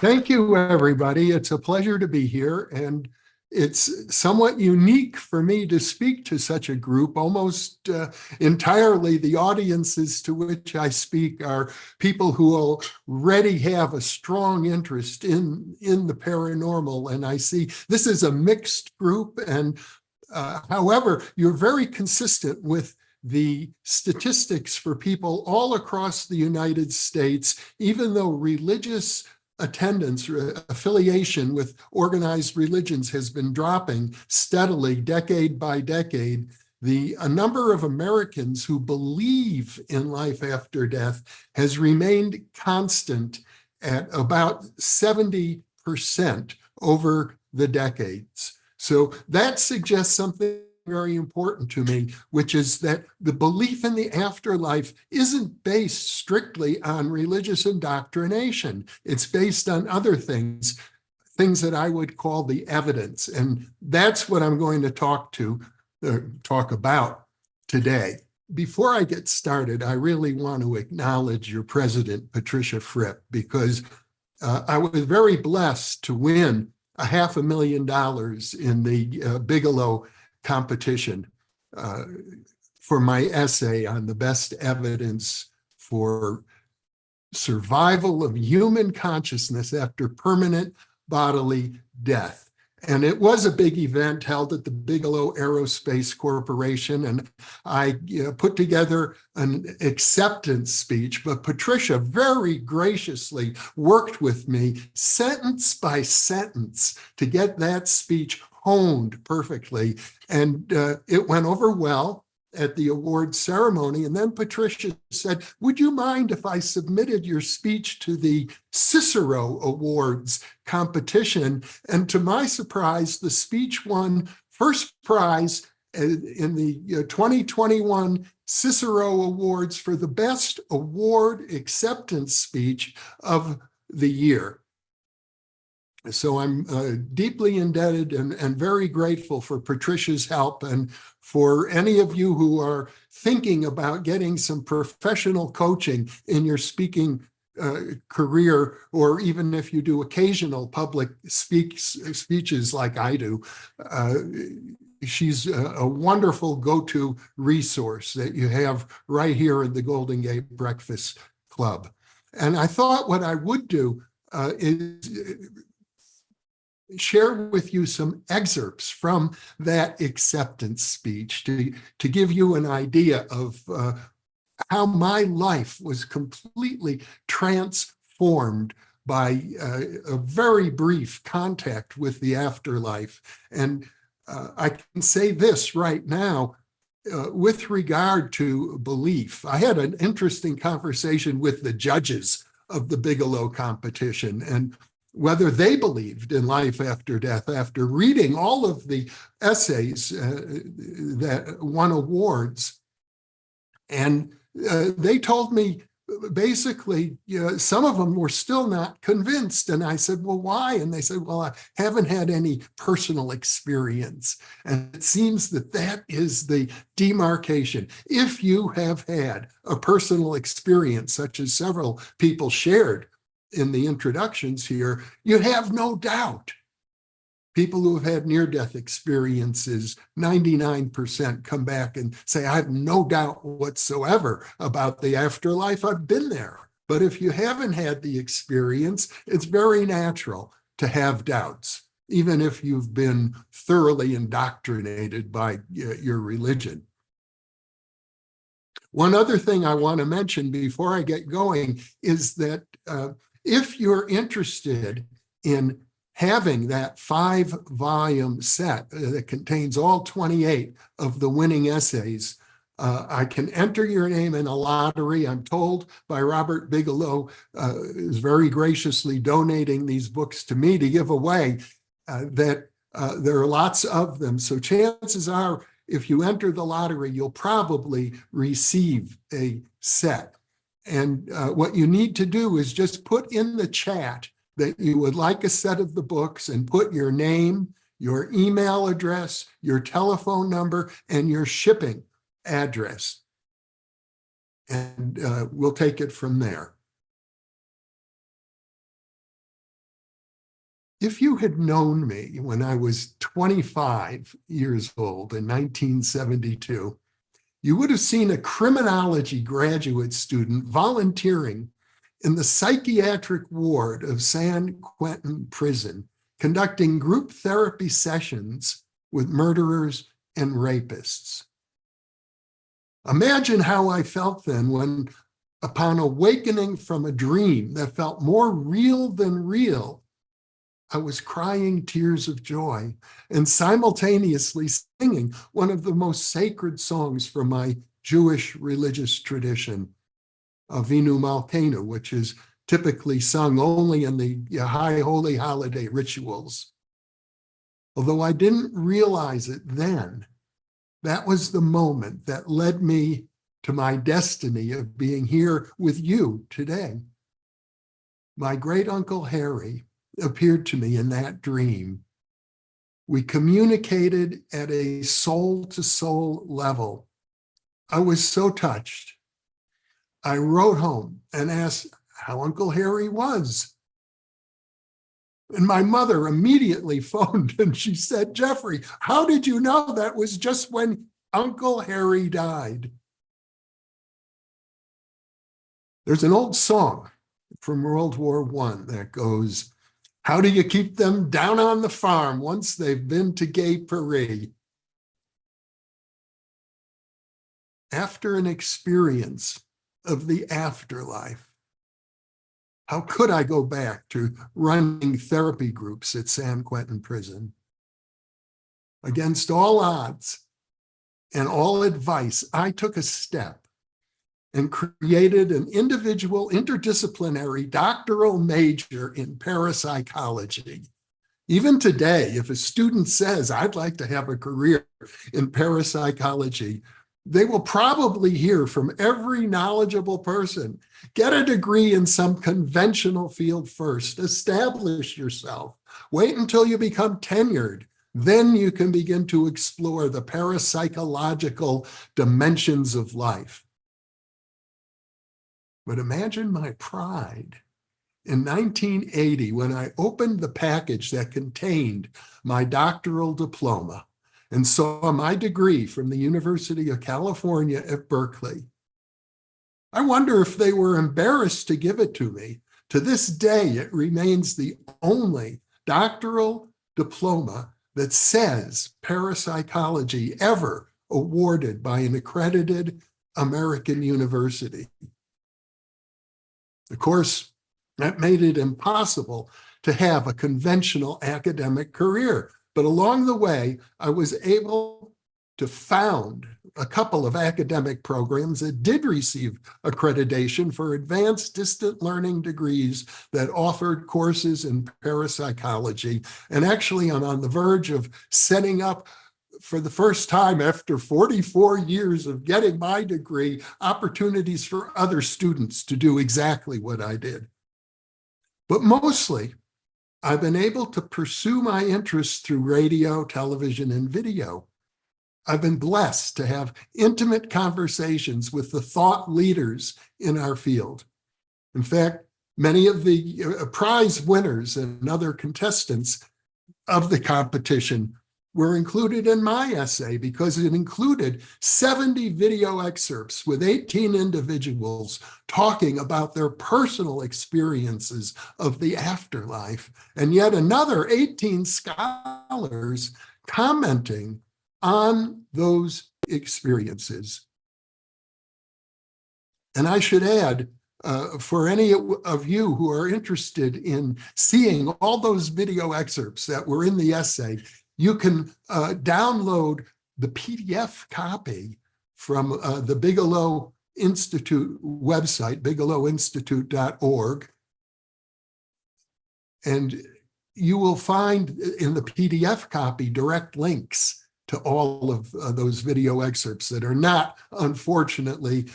Thank you, everybody. It's a pleasure to be here, and it's somewhat unique for me to speak to such a group. Almost entirely, the audiences to which I speak are people who already have a strong interest in the paranormal, and I see this is a mixed group. And however, you're very consistent with the statistics for people all across the United States, even though religious attendance or affiliation with organized religions has been dropping steadily decade by decade. The number of Americans who believe in life after death has remained constant at about 70% over the decades. So that suggests something very important to me, which is that the belief in the afterlife isn't based strictly on religious indoctrination. It's based on other things that I would call the evidence. And that's what I'm going to talk about today. Before I get started, I really want to acknowledge your president, Patricia Fripp, because I was very blessed to win $500,000 in the Bigelow competition for my essay on the best evidence for survival of human consciousness after permanent bodily death. And it was a big event held at the Bigelow Aerospace Corporation, and I put together an acceptance speech, but Patricia very graciously worked with me sentence by sentence to get that speech honed perfectly. And it went over well at the award ceremony. And then Patricia said, would you mind if I submitted your speech to the Cicero Awards competition? And to my surprise, the speech won first prize in the 2021 Cicero Awards for the best award acceptance speech of the year. So I'm deeply indebted and very grateful for Patricia's help, and for any of you who are thinking about getting some professional coaching in your speaking career, or even if you do occasional public speeches like I do. She's a wonderful go-to resource that you have right here in the Golden Gate Breakfast Club. And I thought what I would do is share with you some excerpts from that acceptance speech to give you an idea of how my life was completely transformed by a very brief contact with the afterlife. And I can say this right now, with regard to belief. I had an interesting conversation with the judges of the Bigelow competition, and whether they believed in life after death after reading all of the essays that won awards. And they told me basically, some of them were still not convinced. And I said, well, why? And they said, well, I haven't had any personal experience. And it seems that that is the demarcation. If you have had a personal experience, such as several people shared in the introductions here, you have no doubt. People who have had near-death experiences, 99% come back and say, I have no doubt whatsoever about the afterlife. I've been there. But if you haven't had the experience, it's very natural to have doubts, even if you've been thoroughly indoctrinated by your religion. One other thing I want to mention before I get going is that if you're interested in having that 5-volume set that contains all 28 of the winning essays, I can enter your name in a lottery. I'm told by Robert Bigelow, is very graciously donating these books to me to give away, that there are lots of them. So chances are, if you enter the lottery, you'll probably receive a set. And what you need to do is just put in the chat that you would like a set of the books, and put your name, your email address, your telephone number, and your shipping address. And we'll take it from there. If you had known me when I was 25 years old in 1972, you would have seen a criminology graduate student volunteering in the psychiatric ward of San Quentin Prison, conducting group therapy sessions with murderers and rapists. Imagine how I felt then when, upon awakening from a dream that felt more real than real, I was crying tears of joy and simultaneously singing one of the most sacred songs from my Jewish religious tradition, Avinu Malkeinu, which is typically sung only in the high holy holiday rituals. Although I didn't realize it then, that was the moment that led me to my destiny of being here with you today. My great uncle Harry appeared to me in that dream. We communicated at a soul-to-soul level. I was so touched. I wrote home and asked how Uncle Harry was. And my mother immediately phoned and she said, "Jeffrey, how did you know that was just when Uncle Harry died?" There's an old song from World War I that goes, "How do you keep them down on the farm once they've been to Gay Paris?" After an experience of the afterlife, how could I go back to running therapy groups at San Quentin Prison? Against all odds and all advice, I took a step and created an individual interdisciplinary doctoral major in parapsychology. Even today, if a student says, "I'd like to have a career in parapsychology," they will probably hear from every knowledgeable person, get a degree in some conventional field first, establish yourself, wait until you become tenured, then you can begin to explore the parapsychological dimensions of life. But imagine my pride in 1980 when I opened the package that contained my doctoral diploma and saw my degree from the University of California at Berkeley. I wonder if they were embarrassed to give it to me. To this day, it remains the only doctoral diploma that says parapsychology ever awarded by an accredited American university. Of course, that made it impossible to have a conventional academic career. But along the way, I was able to found a couple of academic programs that did receive accreditation for advanced distant learning degrees that offered courses in parapsychology. And actually, I'm on the verge of setting up, for the first time after 44 years of getting my degree, opportunities for other students to do exactly what I did. But mostly, I've been able to pursue my interests through radio, television, and video. I've been blessed to have intimate conversations with the thought leaders in our field. In fact, many of the prize winners and other contestants of the competition were included in my essay because it included 70 video excerpts with 18 individuals talking about their personal experiences of the afterlife, and yet another 18 scholars commenting on those experiences. And I should add, for any of you who are interested in seeing all those video excerpts that were in the essay, you can download the PDF copy from the Bigelow Institute website, bigelowinstitute.org. And you will find in the PDF copy direct links to all of those video excerpts that are not, unfortunately,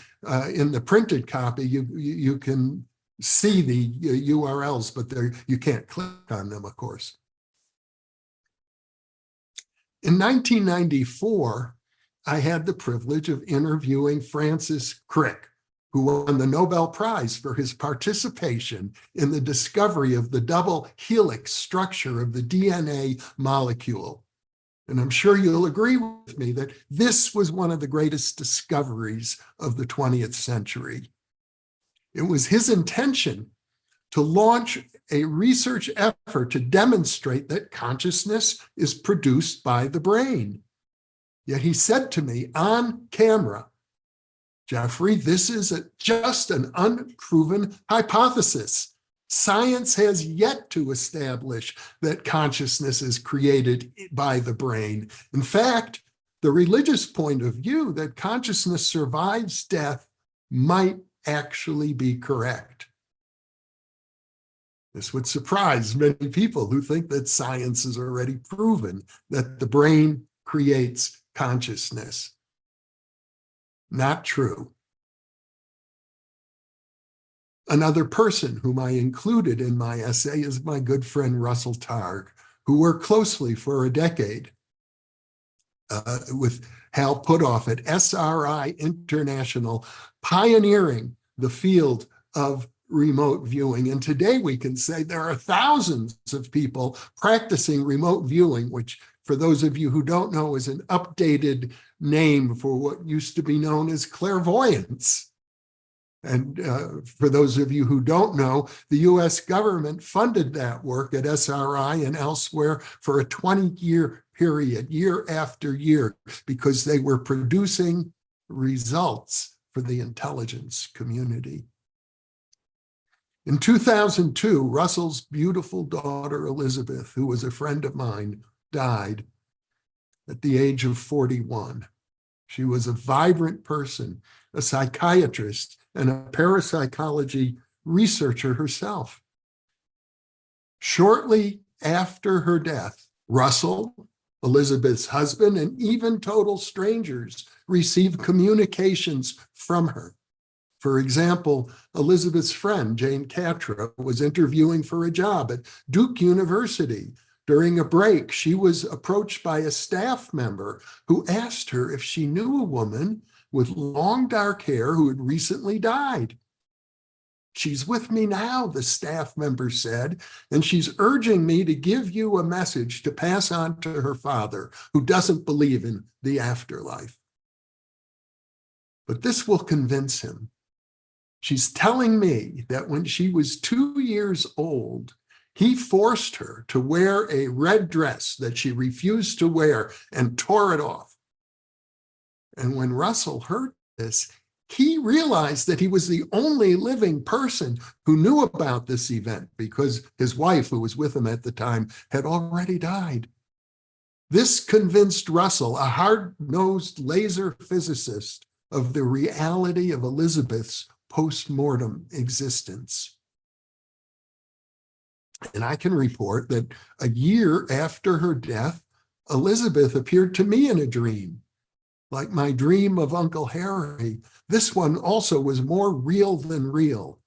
in the printed copy. You can see the URLs, but you can't click on them, of course. In 1994, I had the privilege of interviewing Francis Crick, who won the Nobel Prize for his participation in the discovery of the double helix structure of the DNA molecule. And I'm sure you'll agree with me that this was one of the greatest discoveries of the 20th century. It was his intention to launch a research effort to demonstrate that consciousness is produced by the brain. Yet he said to me on camera, "Jeffrey, this is just an unproven hypothesis. Science has yet to establish that consciousness is created by the brain. In fact, the religious point of view that consciousness survives death might actually be correct." This would surprise many people who think that science has already proven that the brain creates consciousness. Not true. Another person whom I included in my essay is my good friend Russell Targ, who worked closely for a decade with Hal Puthoff at SRI International, pioneering the field of remote viewing. And today we can say there are thousands of people practicing remote viewing, which for those of you who don't know is an updated name for what used to be known as clairvoyance. And for those of you who don't know, the US government funded that work at SRI and elsewhere for a 20-year period, year after year, because they were producing results for the intelligence community. In 2002, Russell's beautiful daughter, Elizabeth, who was a friend of mine, died at the age of 41. She was a vibrant person, a psychiatrist, and a parapsychology researcher herself. Shortly after her death, Russell, Elizabeth's husband, and even total strangers received communications from her. For example, Elizabeth's friend, Jane Catra, was interviewing for a job at Duke University. During a break, she was approached by a staff member who asked her if she knew a woman with long dark hair who had recently died. "She's with me now," the staff member said, "and she's urging me to give you a message to pass on to her father, who doesn't believe in the afterlife." But this will convince him. She's telling me that when she was 2 years old, he forced her to wear a red dress that she refused to wear and tore it off. And when Russell heard this, he realized that he was the only living person who knew about this event because his wife, who was with him at the time, had already died. This convinced Russell, a hard-nosed laser physicist, of the reality of Elizabeth's postmortem existence. And I can report that a year after her death, Elizabeth appeared to me in a dream. Like my dream of Uncle Harry, this one also was more real than real.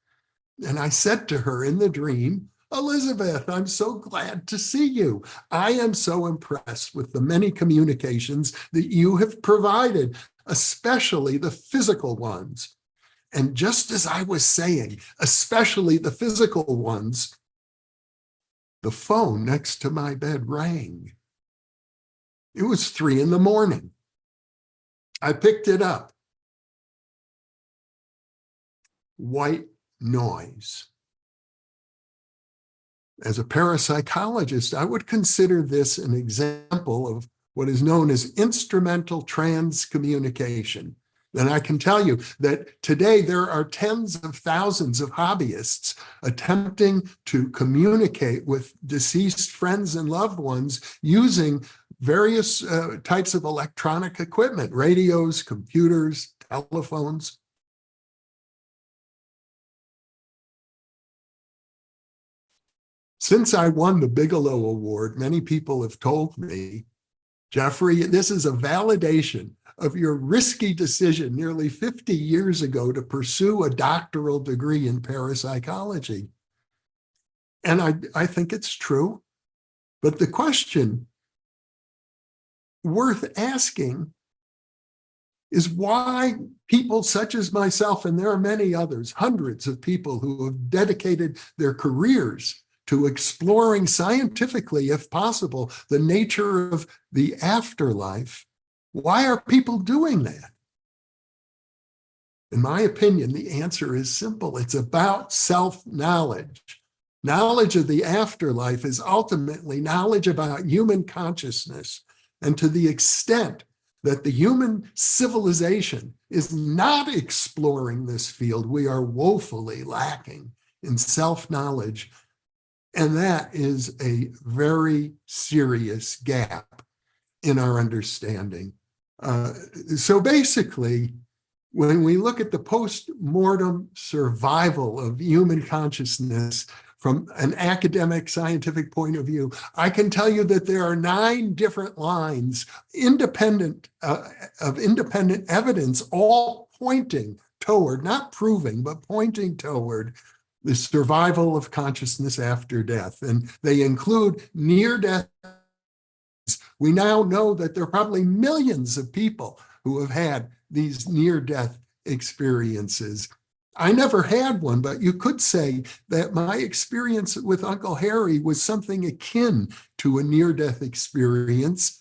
And I said to her in the dream, "Elizabeth, I'm so glad to see you. I am so impressed with the many communications that you have provided, especially the physical ones." And just as I was saying, especially the physical ones, the phone next to my bed rang. It was 3 a.m. I picked it up. White noise. As a parapsychologist, I would consider this an example of what is known as instrumental transcommunication. And I can tell you that today there are tens of thousands of hobbyists attempting to communicate with deceased friends and loved ones using various types of electronic equipment, radios, computers, telephones. Since I won the Bigelow Award, many people have told me, "Jeffrey, this is a validation of your risky decision nearly 50 years ago to pursue a doctoral degree in parapsychology." And I think it's true. But the question worth asking is why people such as myself, and there are many others, hundreds of people who have dedicated their careers to exploring scientifically, if possible, the nature of the afterlife. Why are people doing that? In my opinion, the answer is simple. It's about self-knowledge. Knowledge of the afterlife is ultimately knowledge about human consciousness. And to the extent that the human civilization is not exploring this field, we are woefully lacking in self-knowledge. And that is a very serious gap in our understanding. So basically, when we look at the post-mortem survival of human consciousness from an academic scientific point of view, I can tell you that there are 9 different lines independent of independent evidence, all pointing toward, not proving, but pointing toward the survival of consciousness after death. And they include near-death. We now know that there are probably millions of people who have had these near-death experiences. I never had one, but you could say that my experience with Uncle Harry was something akin to a near-death experience.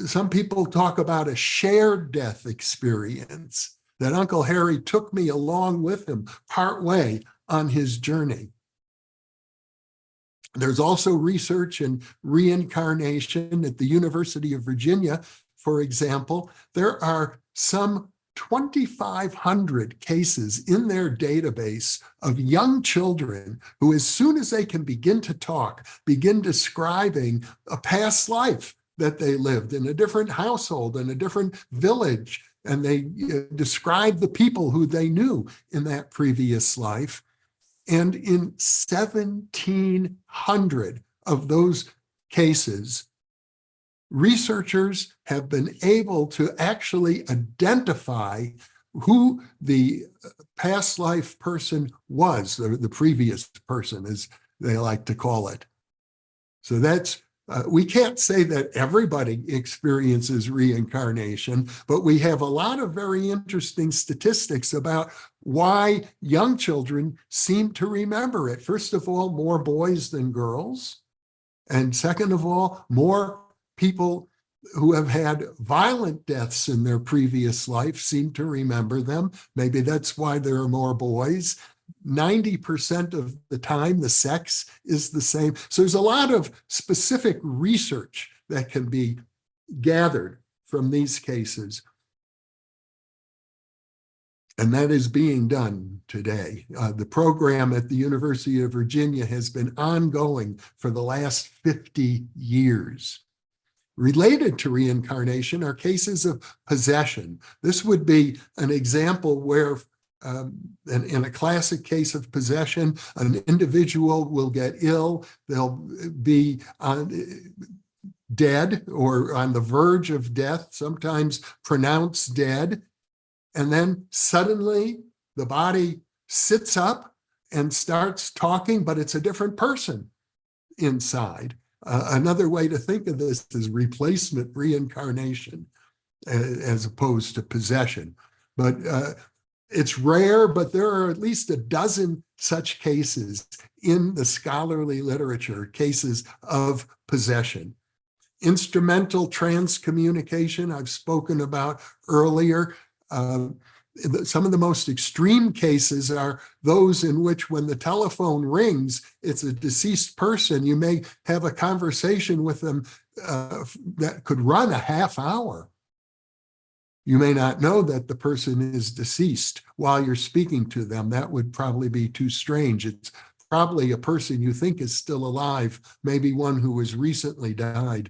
Some people talk about a shared death experience, that Uncle Harry took me along with him partway on his journey. There's also research in reincarnation at the University of Virginia. For example, there are some 2,500 cases in their database of young children who, as soon as they can begin to talk, begin describing a past life that they lived in a different household, in a different village, and they describe the people who they knew in that previous life. And in 1,700 of those cases, researchers have been able to actually identify who the past life person was, the previous person, as they like to call it. So that's, we can't say that everybody experiences reincarnation, but we have a lot of very interesting statistics about why young children seem to remember it. First of all, more boys than girls. And second of all, more people who have had violent deaths in their previous life seem to remember them. Maybe that's why there are more boys. 90% of the time, the sex is the same. So there's a lot of specific research that can be gathered from these cases. And that is being done today. The program at the University of Virginia has been ongoing for the last 50 years. Related to reincarnation are cases of possession. This would be an example where in a classic case of possession, an individual will get ill, they'll be dead or on the verge of death, sometimes pronounced dead, and then suddenly the body sits up and starts talking, but it's a different person inside. Another way to think of this is replacement reincarnation as opposed to possession. But it's rare, but there are at least a dozen such cases in the scholarly literature, cases of possession. Instrumental transcommunication, I've spoken about earlier. Some of the most extreme cases are those in which when the telephone rings, it's a deceased person. You may have a conversation with them that could run a half hour. You may not know that the person is deceased while you're speaking to them. That would probably be too strange. It's probably a person you think is still alive, maybe one who has recently died.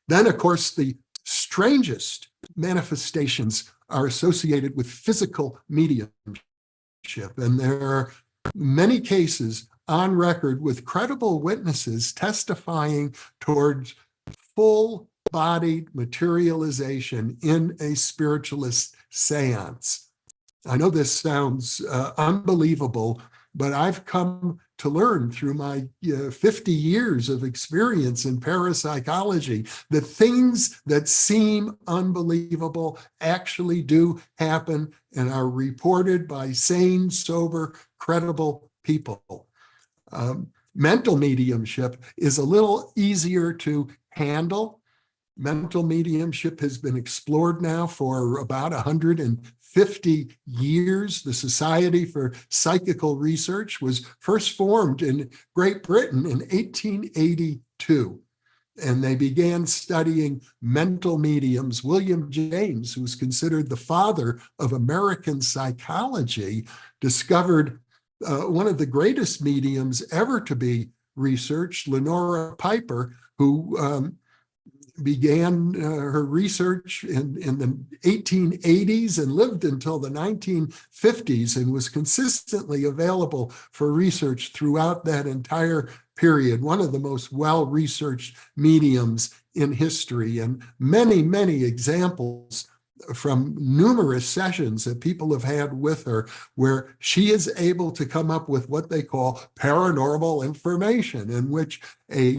Then, of course, the strangest manifestations are associated with physical mediumship. And there are many cases on record with credible witnesses testifying towards full-bodied materialization in a spiritualist seance. I know this sounds unbelievable, but I've come to learn through my 50 years of experience in parapsychology that things that seem unbelievable actually do happen and are reported by sane, sober, credible people. Mental mediumship is a little easier to handle. Mental mediumship has been explored now for about 150 years. The Society for Psychical Research was first formed in Great Britain in 1882. And they began studying mental mediums. William James, who's considered the father of American psychology, discovered one of the greatest mediums ever to be researched, Lenora Piper, who began her research in the 1880s and lived until the 1950s and was consistently available for research throughout that entire period. One of the most well-researched mediums in history, and many, many examples from numerous sessions that people have had with her where she is able to come up with what they call paranormal information, in which a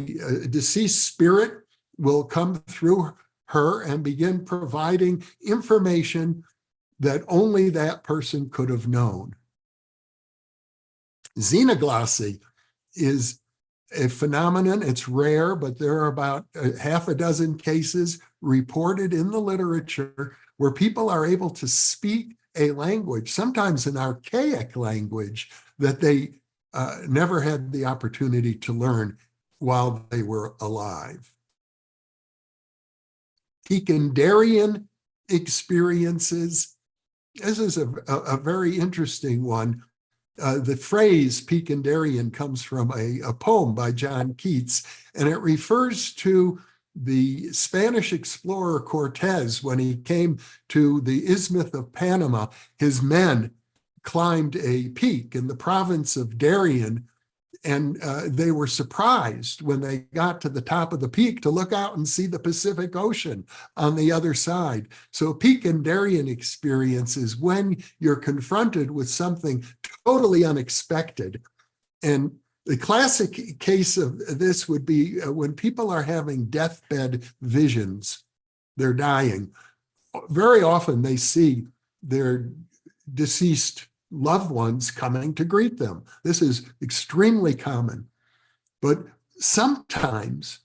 deceased spirit will come through her and begin providing information that only that person could have known. Xenoglossy is a phenomenon. It's rare, but there are about half a dozen cases reported in the literature where people are able to speak a language, sometimes an archaic language, that they never had the opportunity to learn while they were alive. Pekindarian experiences. This is a very interesting one. The phrase Pekindarian comes from a poem by John Keats, and it refers to the Spanish explorer Cortez. When he came to the Isthmus of Panama, his men climbed a peak in the province of Darien, and they were surprised when they got to the top of the peak to look out and see the Pacific Ocean on the other side. So Pekindarian experience is when you're confronted with something totally unexpected. And the classic case of this would be when people are having deathbed visions, they're dying. Very often they see their deceased loved ones coming to greet them. This is extremely common. But sometimes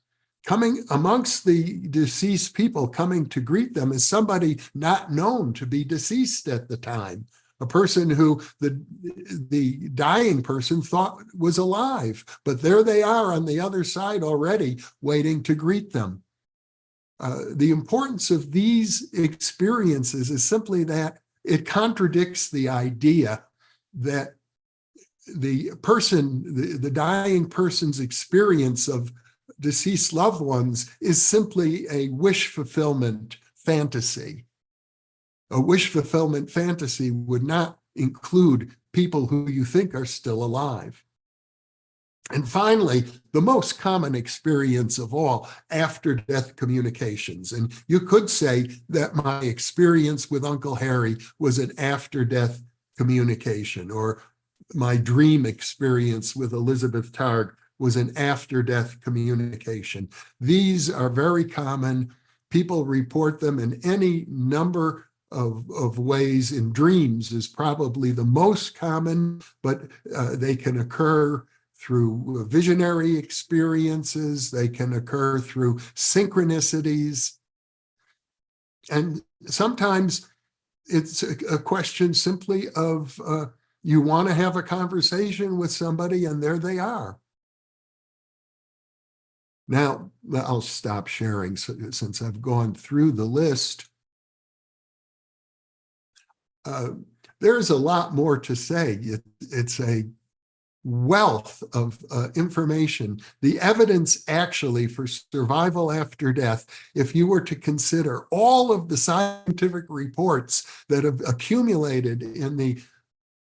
coming amongst the deceased people coming to greet them is somebody not known to be deceased at the time, a person who the dying person thought was alive, but there they are on the other side already waiting to greet them. The importance of these experiences is simply that it contradicts the idea that the dying person's experience of deceased loved ones is simply a wish fulfillment fantasy. A wish fulfillment fantasy would not include people who you think are still alive. And finally, the most common experience of all, after-death communications. And you could say that my experience with Uncle Harry was an after-death communication, or my dream experience with Elizabeth Targ was an after-death communication. These are very common. People report them in any number of ways. In dreams is probably the most common, but they can occur through visionary experiences. They can occur through synchronicities. And sometimes it's a question simply of you want to have a conversation with somebody and there they are. Now, I'll stop sharing since I've gone through the list. There's a lot more to say. It's a wealth of information. The evidence actually for survival after death, if you were to consider all of the scientific reports that have accumulated in the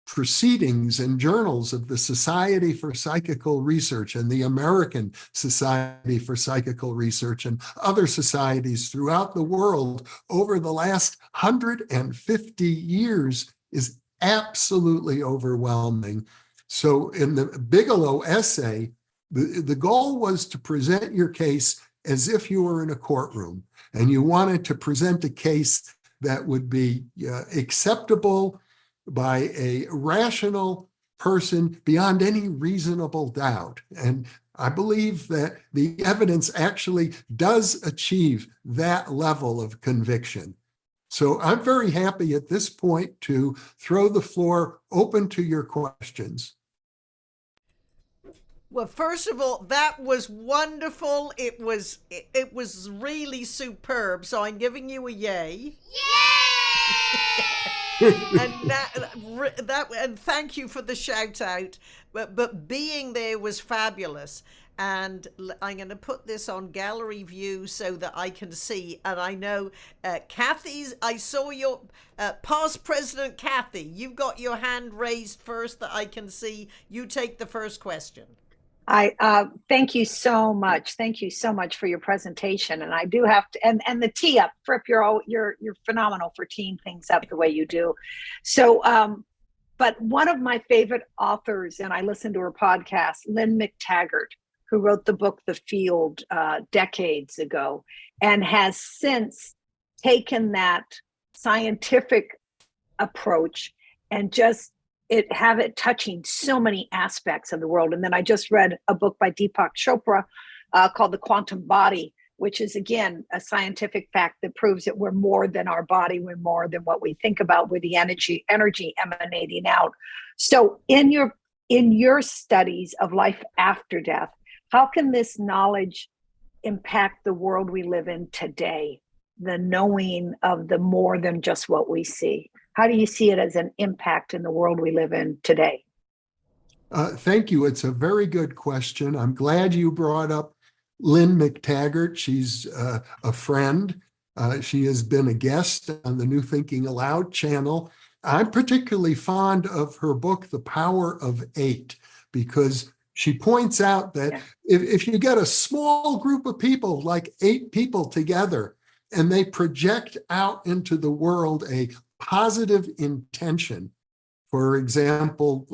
proceedings and journals of the Society for Psychical Research and the American Society for Psychical Research and other societies throughout the world over the last 150 years, is absolutely overwhelming. So in the Bigelow essay, the goal was to present your case as if you were in a courtroom, and you wanted to present a case that would be acceptable by a rational person beyond any reasonable doubt. And I believe that the evidence actually does achieve that level of conviction. So I'm very happy at this point to throw the floor open to your questions. Well, first of all, that was wonderful. It was really superb. So I'm giving you a yay. And and thank you for the shout out. But being there was fabulous. And I'm going to put this on gallery view so that I can see. And I know Kathy's, I saw your past President Kathy. You've got your hand raised first that I can see. You take the first question. I thank you so much. Thank you so much for your presentation. And I do have to, and the tee up, Fripp, you're phenomenal for teeing things up the way you do. So, but one of my favorite authors, and I listened to her podcast, Lynn McTaggart, who wrote the book The Field decades ago, and has since taken that scientific approach and just have it touching so many aspects of the world. And then I just read a book by Deepak Chopra called The Quantum Body, which is, again, a scientific fact that proves that we're more than our body, we're more than what we think about, we're the energy emanating out. So in your studies of life after death, how can this knowledge impact the world we live in today? The knowing of the more than just what we see. How do you see it as an impact in the world we live in today? Thank you. It's a very good question. I'm glad you brought up Lynn McTaggart. She's a friend. She has been a guest on the New Thinking Aloud channel. I'm particularly fond of her book, The Power of Eight, because she points out that if you get a small group of people, like 8 people together, and they project out into the world a positive intention, for example,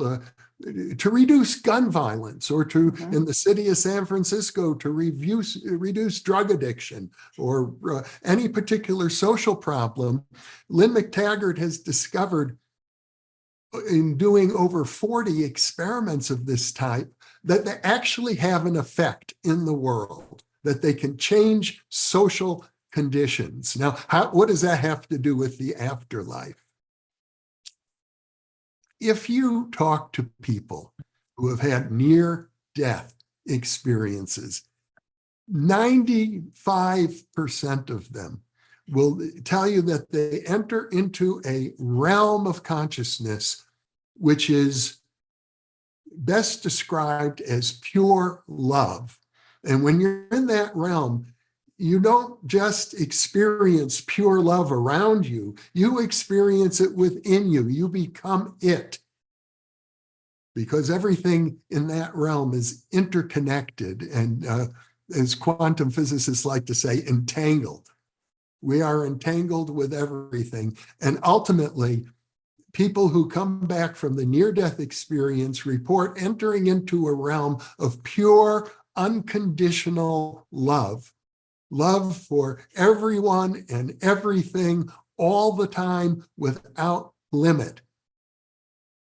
to reduce gun violence, or to, in the city of San Francisco, to reduce drug addiction, or any particular social problem, Lynn McTaggart has discovered, in doing over 40 experiments of this type, that they actually have an effect in the world, that they can change social conditions. Now, what does that have to do with the afterlife? If you talk to people who have had near-death experiences, 95% of them will tell you that they enter into a realm of consciousness which is best described as pure love. And when you're in that realm, you don't just experience pure love around you, you experience it within you. You become it. Because everything in that realm is interconnected and, as quantum physicists like to say, entangled. We are entangled with everything. And ultimately, people who come back from the near-death experience report entering into a realm of pure, unconditional love. Love for everyone and everything all the time without limit.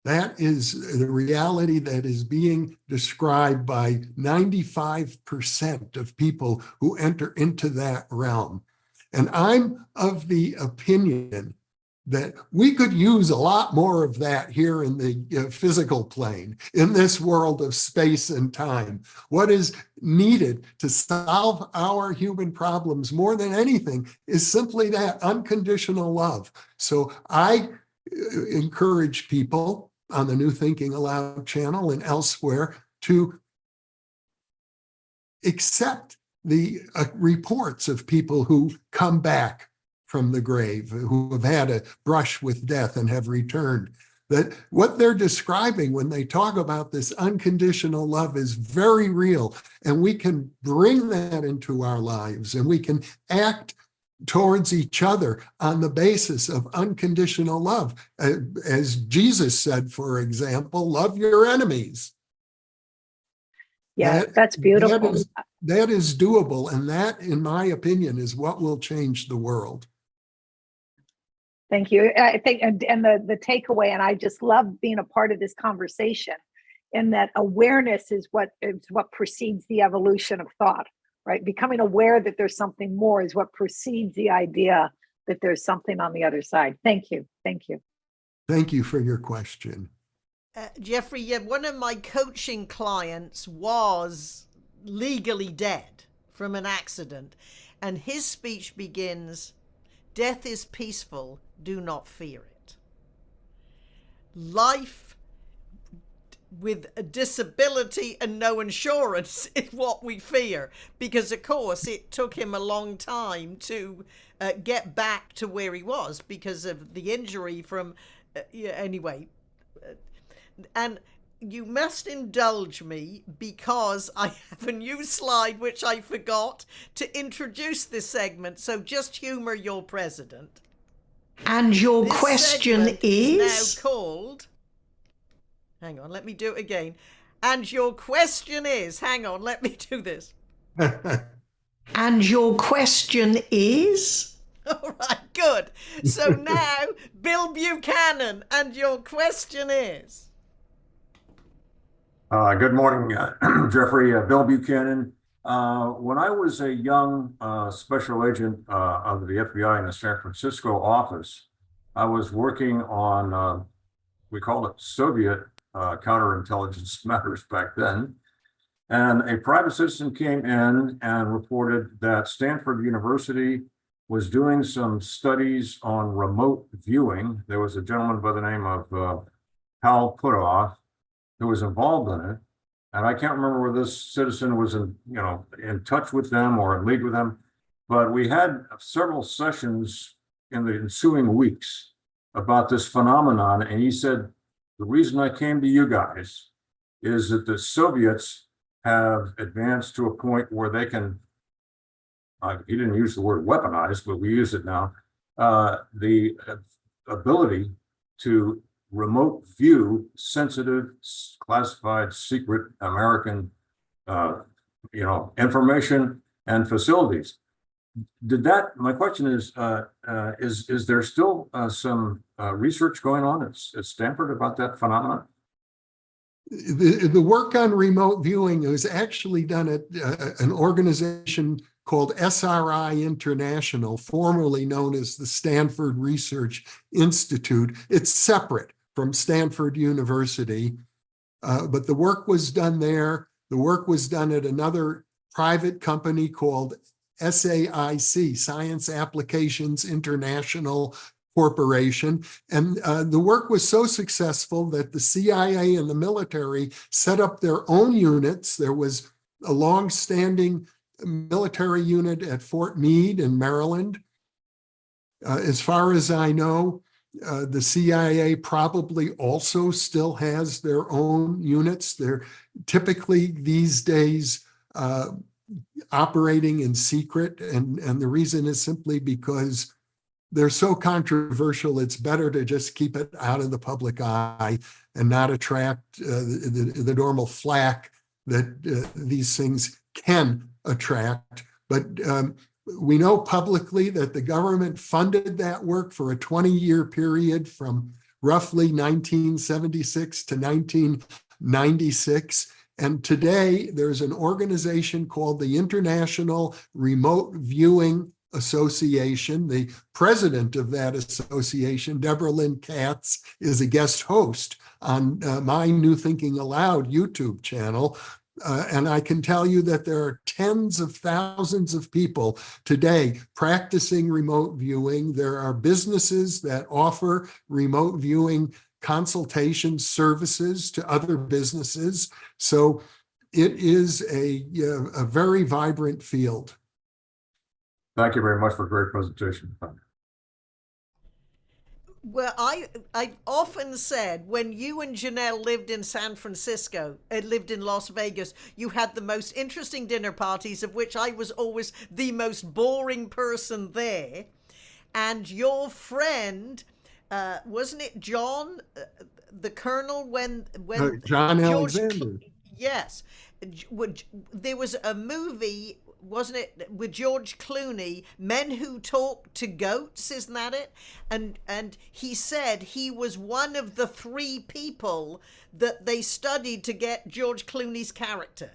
That is the reality that is being described by 95% of people who enter into that realm. And I'm of the opinion that we could use a lot more of that here in the physical plane, in this world of space and time. What is needed to solve our human problems more than anything is simply that unconditional love. So I encourage people on the New Thinking Aloud channel and elsewhere to accept the reports of people who come back from the grave, who have had a brush with death and have returned, that what they're describing when they talk about this unconditional love is very real. And we can bring that into our lives, and we can act towards each other on the basis of unconditional love. As Jesus said, for example, love your enemies. Yeah, that's beautiful. That is doable. And that, in my opinion, is what will change the world. Thank you. I think, and the takeaway, and I just love being a part of this conversation, in that awareness is what precedes the evolution of thought, right? Becoming aware that there's something more is what precedes the idea that there's something on the other side. Thank you. Thank you. Thank you for your question. Jeffrey, yeah, one of my coaching clients was legally dead from an accident, and his speech begins, "Death is peaceful, do not fear it." Life with a disability and no insurance is what we fear, because of course it took him a long time to get back to where he was because of the injury from anyway. And you must indulge me because I have a new slide which I forgot to introduce this segment, so just humor your president. And your This question segment is now called, hang on, let me do it again. And your question is, hang on, let me do this. And your question is? All right, good. So now, Bill Buchanan, and your question is? Good morning, Jeffrey. Bill Buchanan. When I was a young special agent of the FBI in the San Francisco office, I was working on, we called it Soviet counterintelligence matters back then. And a private citizen came in and reported that Stanford University was doing some studies on remote viewing. There was a gentleman by the name of Hal Puthoff who was involved in it. And I can't remember whether this citizen was in touch with them or in league with them, but we had several sessions in the ensuing weeks about this phenomenon. And he said, the reason I came to you guys is that the Soviets have advanced to a point where they can, he didn't use the word weaponize, but we use it now, the ability to remote view sensitive, classified, secret American, information and facilities. My question is there still some research going on at Stanford about that phenomenon? The work on remote viewing was actually done at an organization called SRI International, formerly known as the Stanford Research Institute. It's separate from Stanford University, but the work was done there. The work was done at another private company called SAIC, Science Applications International Corporation. And the work was so successful that the CIA and the military set up their own units. There was a long-standing military unit at Fort Meade in Maryland. As far as I know, the CIA probably also still has their own units. They're typically these days operating in secret. And the reason is simply because they're so controversial, it's better to just keep it out of the public eye and not attract the normal flack that these things can attract. But we know publicly that the government funded that work for a 20-year period from roughly 1976 to 1996. And today there's an organization called the International Remote Viewing Association. The president of that association, Deborah Lynn Katz, is a guest host on my New Thinking Aloud YouTube channel. And I can tell you that there are tens of thousands of people today practicing remote viewing. There are businesses that offer remote viewing consultation services to other businesses. So it is a very vibrant field. Thank you very much for a great presentation. Well, I've often said when you and Janelle lived in San Francisco, lived in Las Vegas, you had the most interesting dinner parties, of which I was always the most boring person there. And your friend, wasn't it John, the Colonel, when John George, Alexander. yes, there was a movie, wasn't it, with George Clooney, Men Who Talk to Goats, isn't that it? And he said he was one of the 3 people that they studied to get George Clooney's character.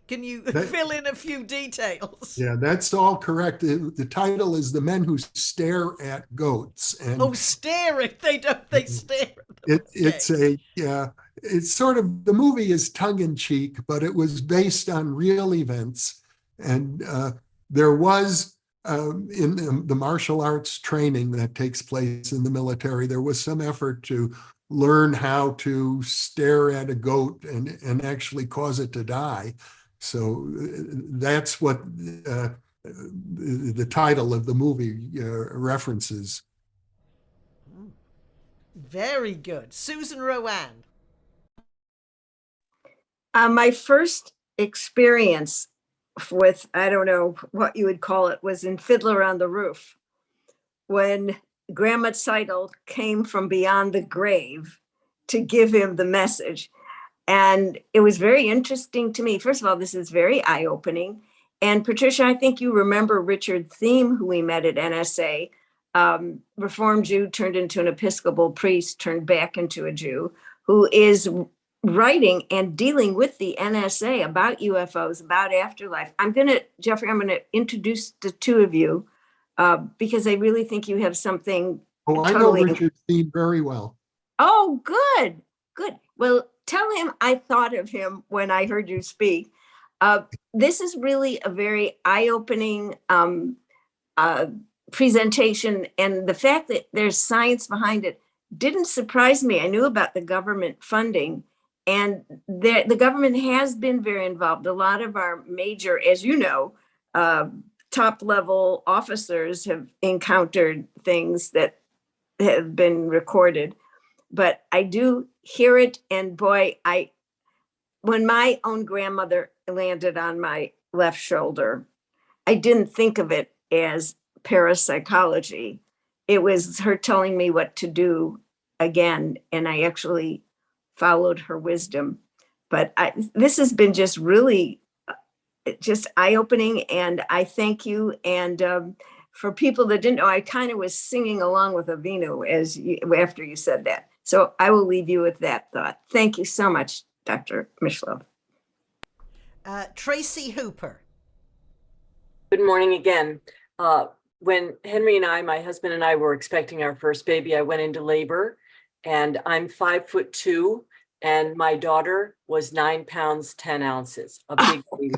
Can you fill in a few details? Yeah, that's all correct. The title is The Men Who Stare at Goats. And Oh, stare it! They don't. They stare at them. it's it's sort of, the movie is tongue in cheek, but it was based on real events. And there was, in the martial arts training that takes place in the military, there was some effort to learn how to stare at a goat and actually cause it to die. So that's what the title of the movie references. Very good. Susan Rowan. My first experience with, I don't know what you would call it, was in Fiddler on the Roof, when Grandma Seidel came from beyond the grave to give him the message. And it was very interesting to me. First of all, this is very eye-opening. And Patricia, I think you remember Richard Thiem, who we met at NSA, Reformed Jew turned into an Episcopal priest, turned back into a Jew, who is writing and dealing with the NSA about UFOs, about afterlife. Jeffrey, I'm going to introduce the 2 of you because I really think you have something. Oh, I know Richard Thiem very well. Oh, good, good. Well, tell him I thought of him when I heard you speak. This is really a very eye-opening presentation, and the fact that there's science behind it didn't surprise me. I knew about the government funding, and the government has been very involved. A lot of our major, as you know, top level officers have encountered things that have been recorded. But I do hear it, and boy, when my own grandmother landed on my left shoulder, I didn't think of it as parapsychology. It was her telling me what to do again, and I actually followed her wisdom. But this has been just really just eye-opening, and I thank you. And for people that didn't know, I kind of was singing along with Avinu after you said that. So I will leave you with that thought. Thank you so much, Dr. Mishlove. Tracy Hooper. Good morning again. When Henry and I, my husband and I, were expecting our first baby, I went into labor, and I'm 5'2", and my daughter was 9 pounds, 10 ounces, a big baby.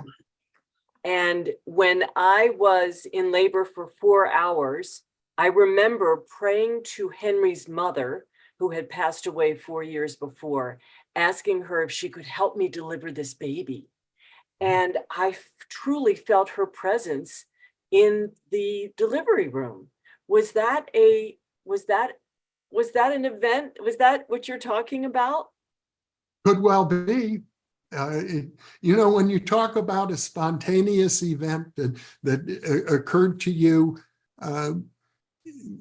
And when I was in labor for 4 hours, I remember praying to Henry's mother, who had passed away 4 years before, asking her if she could help me deliver this baby. And I truly felt her presence in the delivery room. Was that an event? Was that what you're talking about? Could well be. When you talk about a spontaneous event that occurred to you,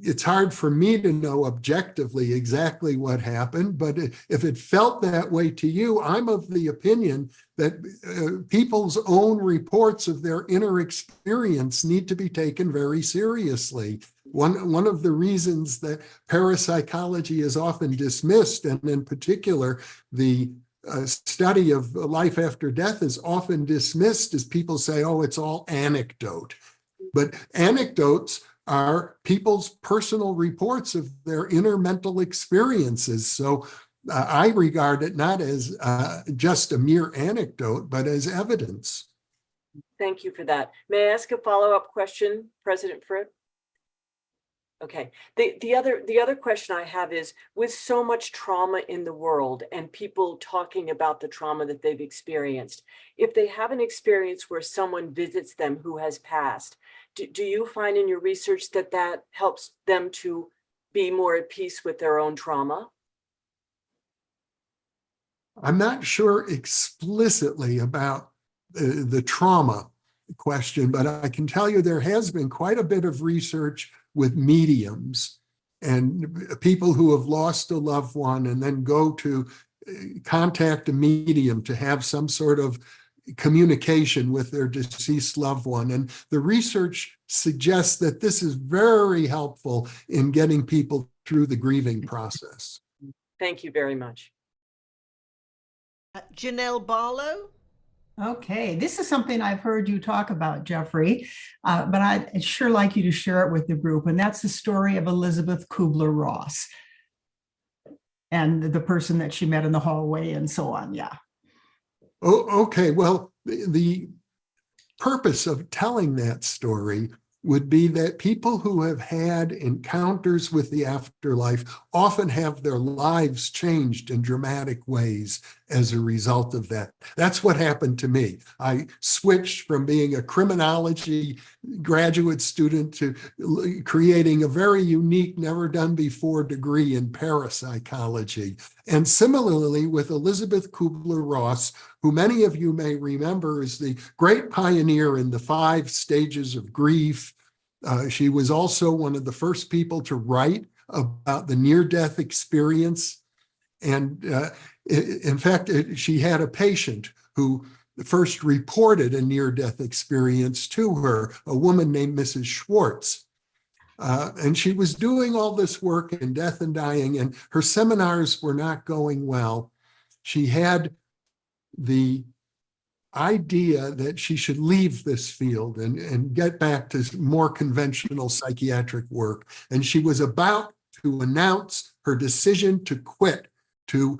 it's hard for me to know objectively exactly what happened, but if it felt that way to you, I'm of the opinion that people's own reports of their inner experience need to be taken very seriously. One of the reasons that parapsychology is often dismissed, and in particular, the study of life after death is often dismissed as people say, oh, it's all anecdote. But anecdotes are people's personal reports of their inner mental experiences. So I regard it not as just a mere anecdote, but as evidence. Thank you for that. May I ask a follow-up question, President Fripp? Okay. The other question I have is, with so much trauma in the world and people talking about the trauma that they've experienced, if they have an experience where someone visits them who has passed, do you find in your research that helps them to be more at peace with their own trauma? I'm not sure explicitly about the trauma question, but I can tell you there has been quite a bit of research with mediums and people who have lost a loved one and then go to contact a medium to have some sort of communication with their deceased loved one. And the research suggests that this is very helpful in getting people through the grieving process. Thank you very much. Janelle Barlow? Okay, this is something I've heard you talk about, Jeffrey, but I'd sure like you to share it with the group. And that's the story of Elizabeth Kubler-Ross and the person that she met in the hallway and so on. Yeah. Oh, okay. Well, the purpose of telling that story would be that people who have had encounters with the afterlife often have their lives changed in dramatic ways as a result of that. That's what happened to me. I switched from being a criminology graduate student to creating a very unique, never done before degree in parapsychology. And similarly with Elizabeth Kubler-Ross, who many of you may remember is the great pioneer in the 5 stages of grief. She was also one of the first people to write about the near-death experience. And in fact, she had a patient who first reported a near-death experience to her, a woman named Mrs. Schwartz. And she was doing all this work in death and dying, and her seminars were not going well. She had the idea that she should leave this field and get back to more conventional psychiatric work. And she was about to announce her decision to quit to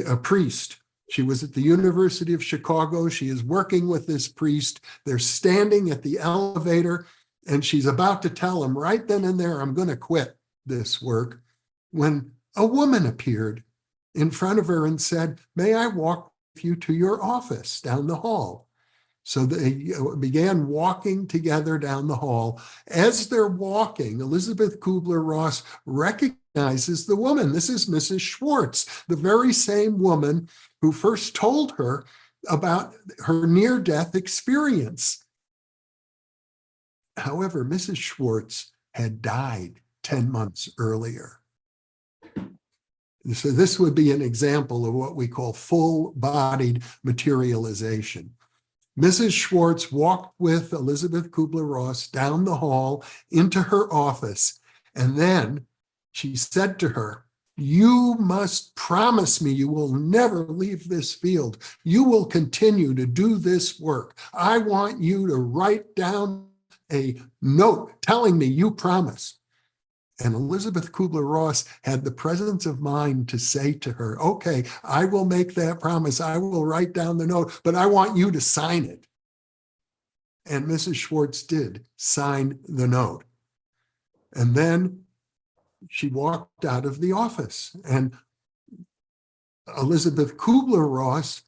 a priest. She was at the University of Chicago. She is working with this priest. They're standing at the elevator, and she's about to tell him right then and there, I'm going to quit this work, when a woman appeared in front of her and said, may I walk with you to your office down the hall? So they began walking together down the hall. As they're walking, Elizabeth Kubler-Ross recognizes the woman. This is Mrs. Schwartz, the very same woman who first told her about her near-death experience. However, Mrs. Schwartz had died 10 months earlier. So this would be an example of what we call full-bodied materialization. Mrs. Schwartz walked with Elizabeth Kubler-Ross down the hall into her office, and then she said to her, you must promise me you will never leave this field. You will continue to do this work. I want you to write down a note telling me you promise. And Elizabeth Kubler-Ross had the presence of mind to say to her, okay, I will make that promise. I will write down the note, but I want you to sign it. And Mrs. Schwartz did sign the note. And then she walked out of the office. And Elizabeth Kubler-Ross,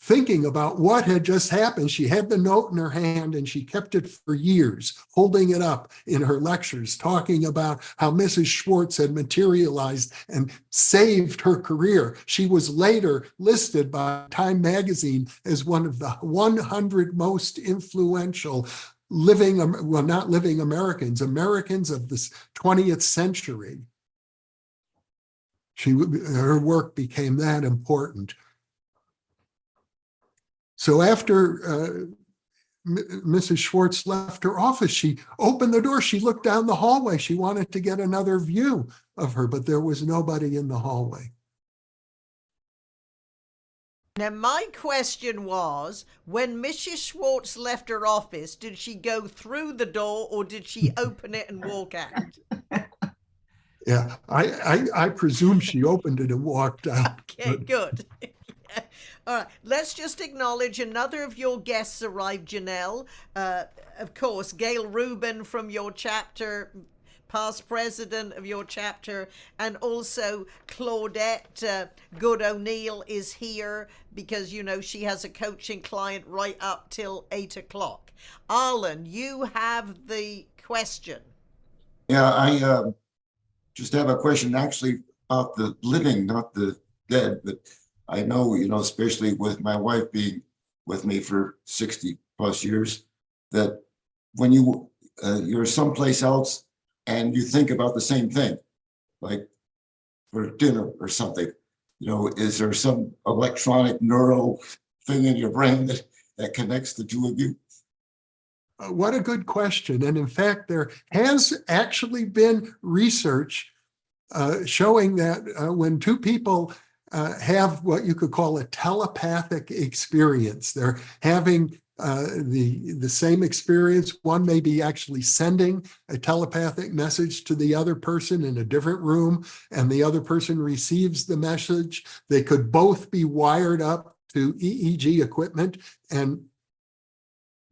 thinking about what had just happened, she had the note in her hand and she kept it for years, holding it up in her lectures, talking about how Mrs. Schwartz had materialized and saved her career. She was later listed by Time magazine as one of the 100 most influential living, well, not living Americans of the 20th century. Her work became that important. So after Mrs. Schwartz left her office, she opened the door. She looked down the hallway. She wanted to get another view of her, but there was nobody in the hallway. Now, my question was, when Mrs. Schwartz left her office, did she go through the door or did she open it and walk out? Yeah, I presume she opened it and walked out. Okay, good. All right, let's just acknowledge another of your guests arrived, Janelle. Of course, Gail Rubin from your chapter, past president of your chapter, and also Claudette Good O'Neill is here because, you know, she has a coaching client right up till 8 o'clock. Arlen, you have the question. Yeah, just have a question actually about the living, not the dead. But I know, especially with my wife being with me for 60 plus years, that when you're someplace else and you think about the same thing, like for dinner or something, is there some electronic neural thing in your brain that connects the two of you? What a good question. And in fact, there has actually been research showing that when two people have what you could call a telepathic experience, they're having the same experience. One may be actually sending a telepathic message to the other person in a different room, and the other person receives the message. They could both be wired up to EEG equipment, and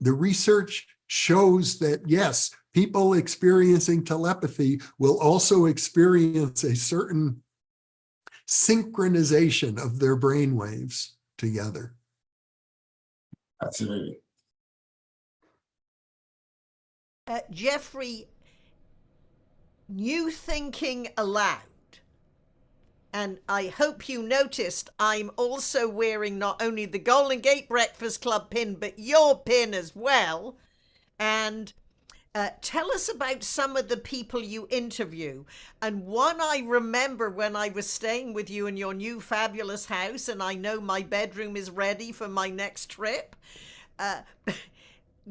the research shows that, yes, people experiencing telepathy will also experience a certain synchronization of their brain waves together. Fascinating. Jeffrey, new thinking aloud. And I hope you noticed I'm also wearing not only the Golden Gate Breakfast Club pin, but your pin as well. And tell us about some of the people you interview. And one I remember when I was staying with you in your new fabulous house, and I know my bedroom is ready for my next trip.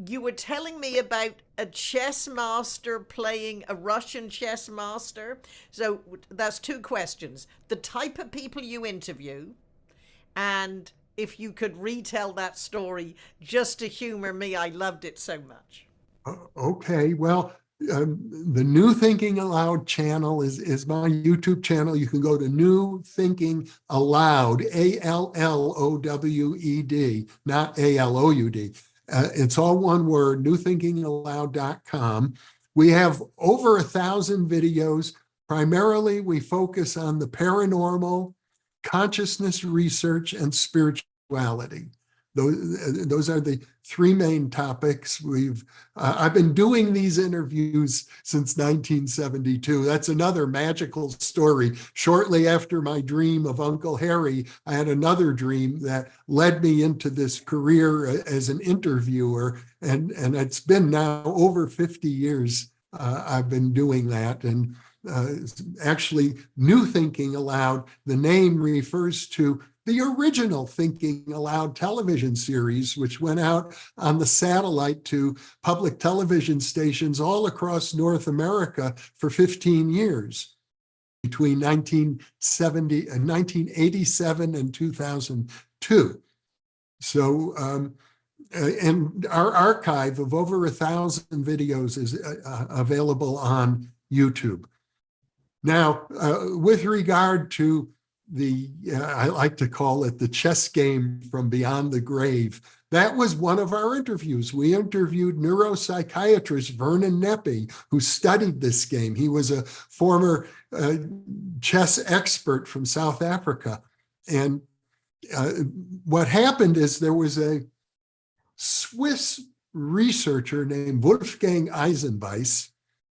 You were telling me about a chess master playing a Russian chess master. So that's two questions. The type of people you interview, and if you could retell that story just to humor me, I loved it so much. Okay, well, the New Thinking Aloud channel is my YouTube channel. You can go to New Thinking Aloud, ALLOWED, not ALOUD. It's all one word, newthinkingaloud.com. We have over 1,000 videos. Primarily, we focus on the paranormal, consciousness research, and spirituality. Those are the three main topics. I've been doing these interviews since 1972. That's another magical story. Shortly after my dream of Uncle Harry, I had another dream that led me into this career as an interviewer. And it's been now over 50 years I've been doing that. And actually, New Thinking Aloud, the name refers to the original Thinking Aloud television series, which went out on the satellite to public television stations all across North America for 15 years, between 1987 and 2002. So, and our archive of over 1,000 videos is available on YouTube. Now, with regard to I like to call it the chess game from beyond the grave. That was one of our interviews. We interviewed neuropsychiatrist Vernon Neppe, who studied this game. He was a former chess expert from South Africa. And what happened is there was a Swiss researcher named Wolfgang Eisenbeiss,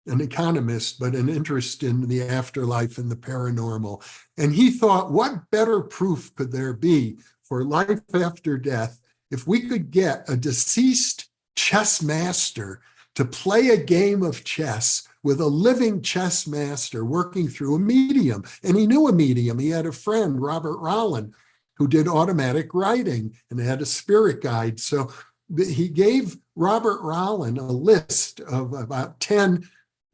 an economist, but an interest in the afterlife and the paranormal. And he thought, what better proof could there be for life after death if we could get a deceased chess master to play a game of chess with a living chess master working through a medium. And he knew a medium. He had a friend, Robert Rollin, who did automatic writing and had a spirit guide. So he gave Robert Rollin a list of about 10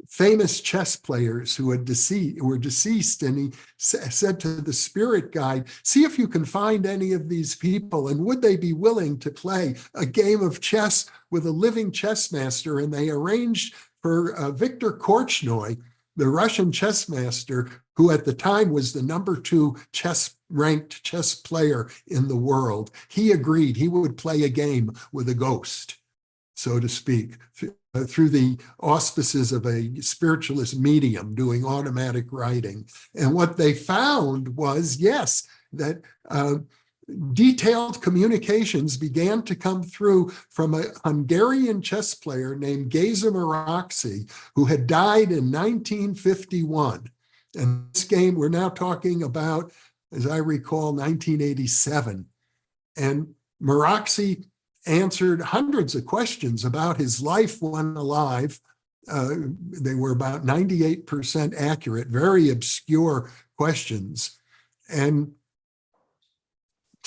famous chess players who were deceased, and he said to the spirit guide, see if you can find any of these people, and would they be willing to play a game of chess with a living chess master? And they arranged for Viktor Korchnoi, the Russian chess master, who at the time was the #2 ranked chess player in the world. He agreed he would play a game with a ghost, so to speak, through the auspices of a spiritualist medium doing automatic writing. And what they found was, yes, that detailed communications began to come through from a Hungarian chess player named Geza Maraksi, who had died in 1951. And this game, we're now talking about, as I recall, 1987. And Meraxi answered hundreds of questions about his life when alive. They were about 98% accurate, very obscure questions, and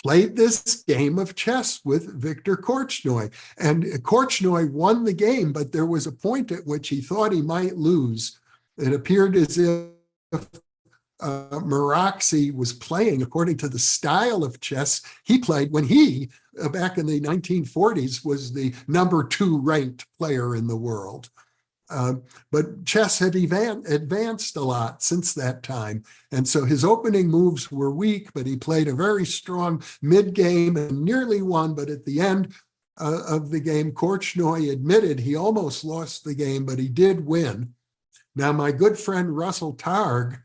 played this game of chess with Victor Korchnoi. And Korchnoi won the game, but there was a point at which he thought he might lose. It appeared as if Meraxi was playing according to the style of chess he played when he, back in the 1940s, was the #2 ranked player in the world. But chess had advanced a lot since that time. And so his opening moves were weak, but he played a very strong mid-game and nearly won. But at the end of the game, Korchnoi admitted he almost lost the game, but he did win. Now, my good friend Russell Targ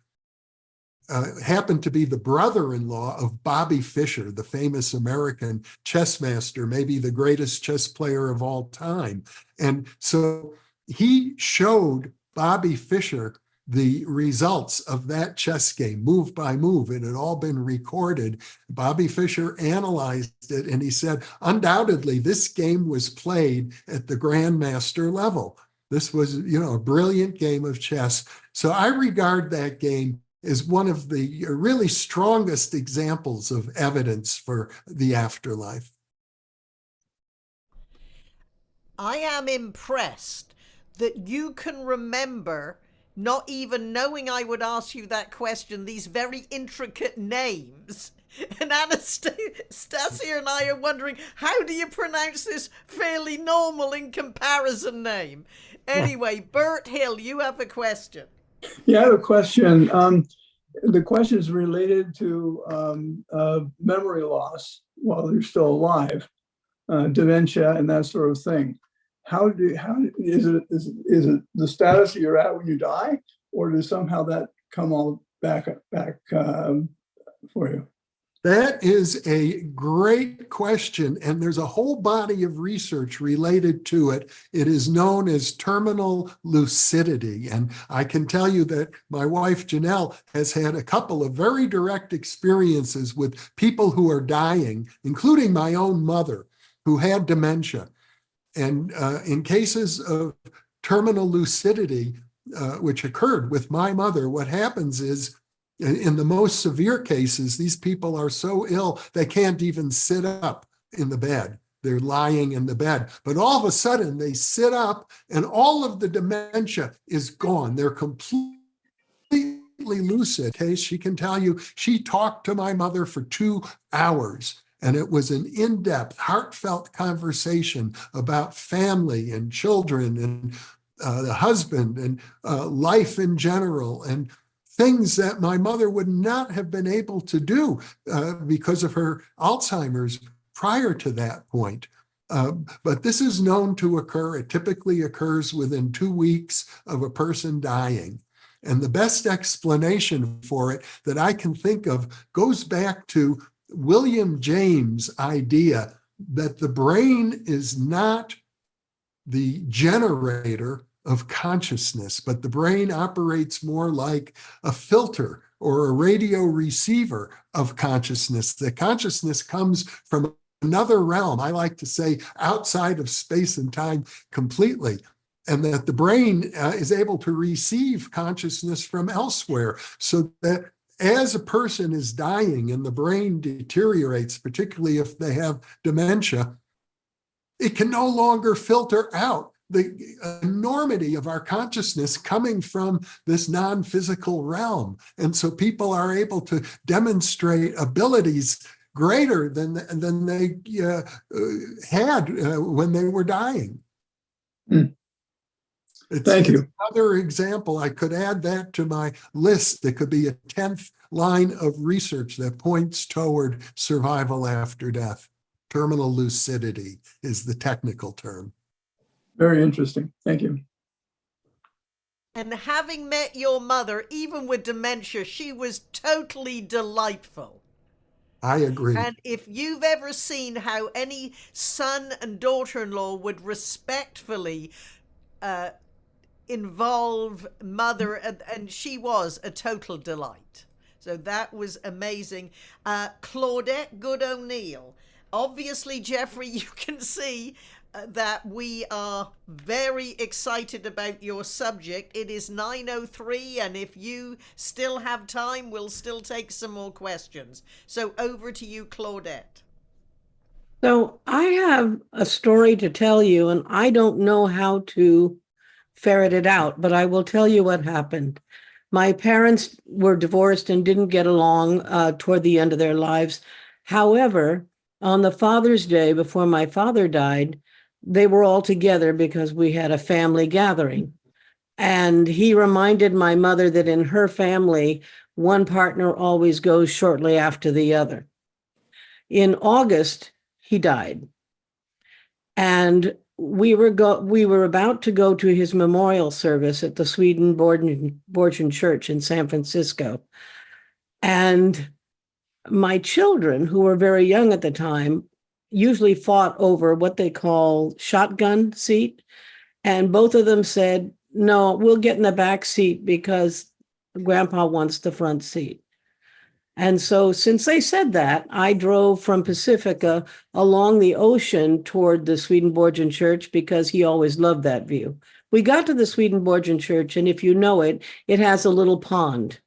happened to be the brother-in-law of Bobby Fischer, the famous American chess master, maybe the greatest chess player of all time. And so he showed Bobby Fischer the results of that chess game, move by move. It had all been recorded. Bobby Fischer analyzed it, and he said, undoubtedly, this game was played at the grandmaster level. This was, a brilliant game of chess. So I regard that game as one of the really strongest examples of evidence for the afterlife. I am impressed that you can remember, not even knowing I would ask you that question, these very intricate names. And Anastasia and I are wondering, how do you pronounce this fairly normal in comparison name? Anyway, Bert Hill, you have a question. Yeah, I have a question. The question is related to memory loss while you're still alive, dementia and that sort of thing. Is it the status you're at when you die, or does somehow that come all back for you? That is a great question, and there's a whole body of research related to it. It is known as terminal lucidity, and I can tell you that my wife Janelle has had a couple of very direct experiences with people who are dying, including my own mother, who had dementia. And in cases of terminal lucidity, which occurred with my mother, what happens is, in the most severe cases, these people are so ill they can't even sit up in the bed. They're lying in the bed. But all of a sudden, they sit up and all of the dementia is gone. They're completely lucid. Okay, she can tell you she talked to my mother for 2 hours. And it was an in-depth, heartfelt conversation about family and children and the husband and life in general, and things that my mother would not have been able to do because of her Alzheimer's prior to that point. But this is known to occur. It typically occurs within 2 weeks of a person dying. And the best explanation for it that I can think of goes back to William James' idea that the brain is not the generator of consciousness, but the brain operates more like a filter or a radio receiver of consciousness. The consciousness comes from another realm, I like to say outside of space and time completely, and that the brain is able to receive consciousness from elsewhere, so that as a person is dying and the brain deteriorates, particularly if they have dementia, it can no longer filter out the enormity of our consciousness coming from this non-physical realm. And so people are able to demonstrate abilities greater than they had when they were dying. Thank you. Another example, I could add that to my list. There could be a 10th line of research that points toward survival after death. Terminal lucidity is the technical term. Very interesting. Thank you. And having met your mother, even with dementia, she was totally delightful. I agree. And if you've ever seen how any son and daughter-in-law would respectfully involve mother, and she was a total delight. So that was amazing. Claudette Good O'Neill. Obviously, Jeffrey, you can see that we are very excited about your subject. It is 9:03, and if you still have time, we'll still take some more questions. So over to you, Claudette. So I have a story to tell you, and I don't know how to ferret it out, but I will tell you what happened. My parents were divorced and didn't get along toward the end of their lives. However, on the Father's Day before my father died, they were all together because we had a family gathering. And he reminded my mother that in her family, one partner always goes shortly after the other. In August, he died. And we were about to go to his memorial service at the Swedenborgian Church in San Francisco. And my children, who were very young at the time, usually fought over what they call shotgun seat. And both of them said, no, we'll get in the back seat because Grandpa wants the front seat. And so since they said that, I drove from Pacifica along the ocean toward the Swedenborgian Church because he always loved that view. We got to the Swedenborgian Church, and if you know it, it has a little pond.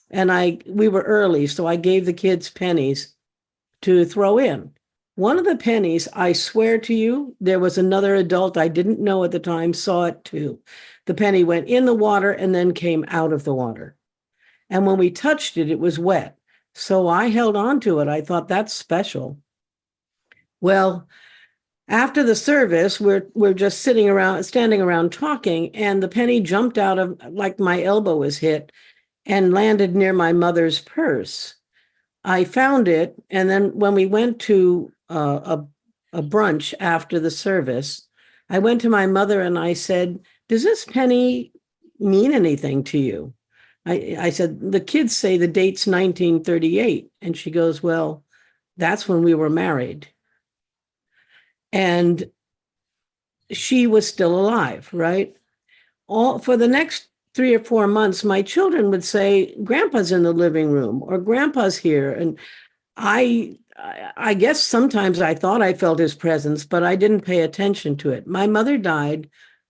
And we were early, so I gave the kids pennies to throw in. One of the pennies, I swear to you, there was another adult I didn't know at the time, saw it too. The penny went in the water and then came out of the water. And when we touched it, it was wet. So I held on to it. I thought, that's special. Well, after the service, we're just standing around talking, and the penny jumped out of, like my elbow was hit, and landed near my mother's purse. I found it, and then when we went to a brunch after the service, I went to my mother and I said, does this penny mean anything to you? I said, the kids say the date's 1938. And she goes, well, that's when we were married. And she was still alive, right? For the next 3 or 4 months, my children would say, Grandpa's in the living room or Grandpa's here. And I guess sometimes I thought I felt his presence, but I didn't pay attention to it. My mother died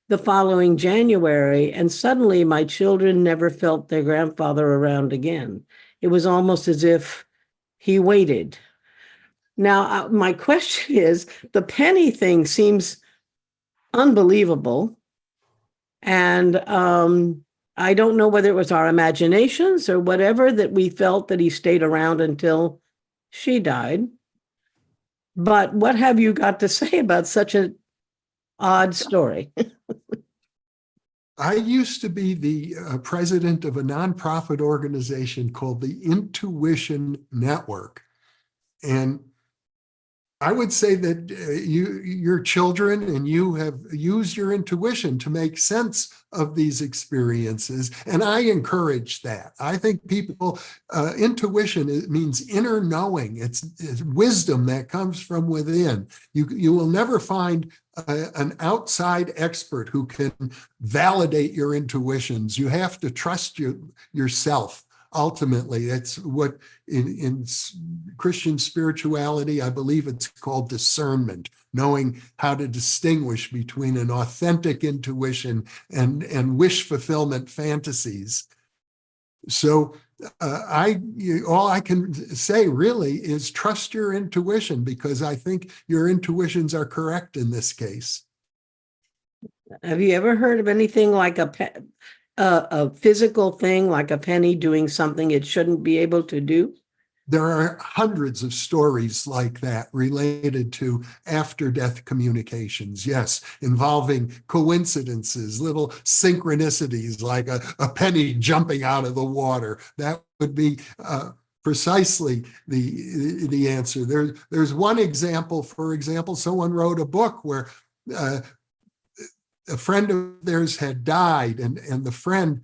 the following January, and suddenly my children never felt their grandfather around again. It was almost as if he waited. Now, my question is, the penny thing seems unbelievable. And I don't know whether it was our imaginations or whatever that we felt that he stayed around until she died. But what have you got to say about such an odd story? I used to be the president of a nonprofit organization called the Intuition Network. And I would say that your children and you have used your intuition to make sense of these experiences. And I encourage that. I think people, intuition, it means inner knowing. It's wisdom that comes from within. You will never find an outside expert who can validate your intuitions. You have to trust yourself. Ultimately, that's what in Christian spirituality, I believe it's called discernment, knowing how to distinguish between an authentic intuition and wish fulfillment fantasies. So all I can say really is trust your intuition, because I think your intuitions are correct in this case. Have you ever heard of anything like a physical thing, like a penny doing something it shouldn't be able to do? There are hundreds of stories like that related to after-death communications, yes, involving coincidences, little synchronicities, like a penny jumping out of the water. That would be precisely the answer. There's one example, for example, someone wrote a book where a friend of theirs had died, and the friend,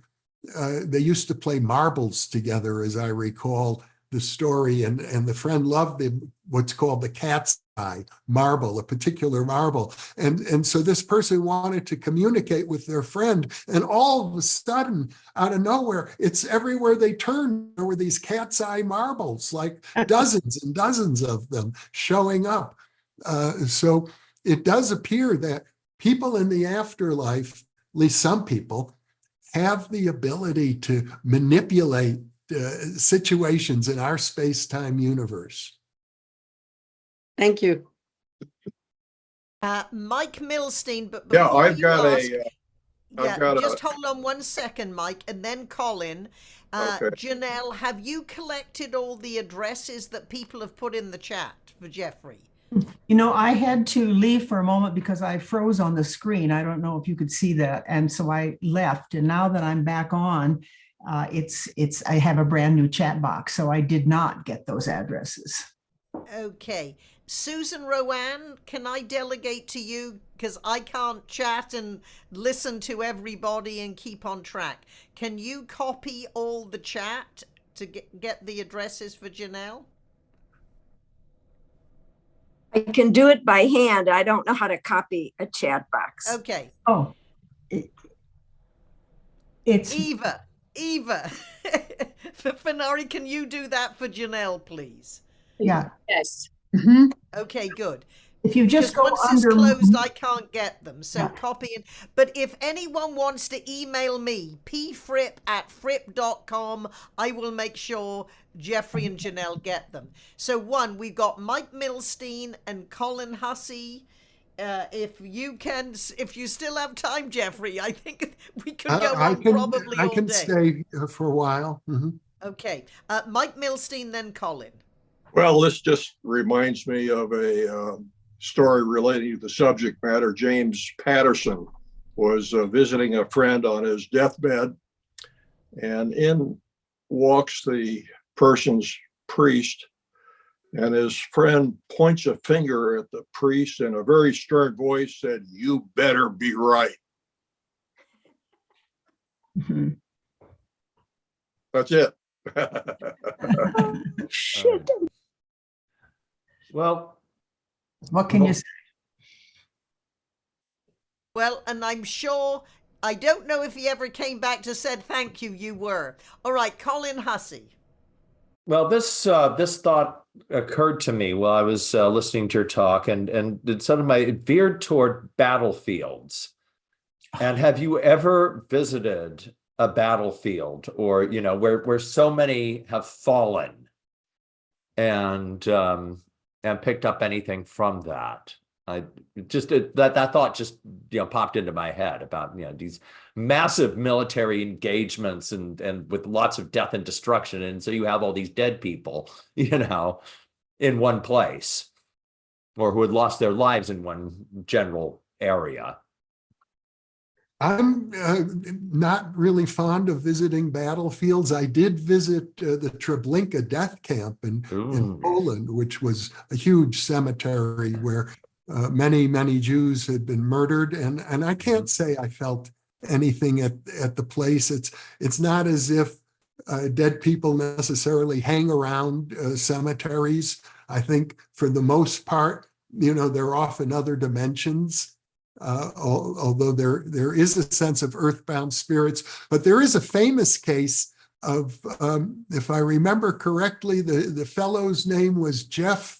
they used to play marbles together, as I recall. the story, and the friend loved what's called the cat's eye marble, a particular marble. And so this person wanted to communicate with their friend, and all of a sudden, out of nowhere, it's everywhere they turned, there were these cat's eye marbles, like dozens and dozens of them showing up. So it does appear that people in the afterlife, at least some people, have the ability to manipulate situations in our space-time universe. Thank you. Mike Milstein, but Yeah, before I've you got ask, I've got just hold on one second, Mike, and then Colin. Okay. Janelle, have you collected all the addresses that people have put in the chat for Jeffrey? You know, I had to leave for a moment because I froze on the screen. I don't know if you could see that. And so I left. And now that I'm back on, I have a brand new chat box. So I did not get those addresses. Okay. Susan Rowan, can I delegate to you? Because I can't chat and listen to everybody and keep on track. Can you copy all the chat to get the addresses for Janelle? I can do it by hand. I don't know how to copy a chat box. Okay. Oh, it's Eva. Fenari, can you do that for Janelle, please? yeah. Yes. Mhm. Okay, good. If you just go once under it's closed, I can't get them. So Yeah. copy it. But if anyone wants to email me, pfripp@fripp.com, I will make sure Jeffrey and Janelle get them. So we've got Mike Milstein and Colin Hussey. If you still have time, Jeffrey, I think we could go on probably all day. I can stay for a while. Mm-hmm. Okay. Mike Milstein, then Colin. Well, this just reminds me of a story relating to the subject matter. James Patterson was visiting a friend on his deathbed, and in walks the person's priest, and his friend points a finger at the priest in a very stern voice, said, "You better be right." Mhm. That's it. Shit. Well, What can you say? Well, and I'm sure, I don't know if he ever came back to said thank you, you were. All right, Colin Hussey. well, this thought occurred to me while I was listening to your talk, and it it veered toward battlefields. And have you ever visited a battlefield, or where so many have fallen, and picked up anything from that? That thought just popped into my head about these massive military engagements and with lots of death and destruction, and so you have all these dead people in one place, or who had lost their lives in one general area. I'm not really fond of visiting battlefields. I did visit the Treblinka death camp in Poland, which was a huge cemetery where many Jews had been murdered. And I can't say I felt anything at the place. It's not as if dead people necessarily hang around cemeteries. I think for the most part, they're off in other dimensions. Although there is a sense of earthbound spirits, but there is a famous case of, if I remember correctly, the fellow's name was Jeff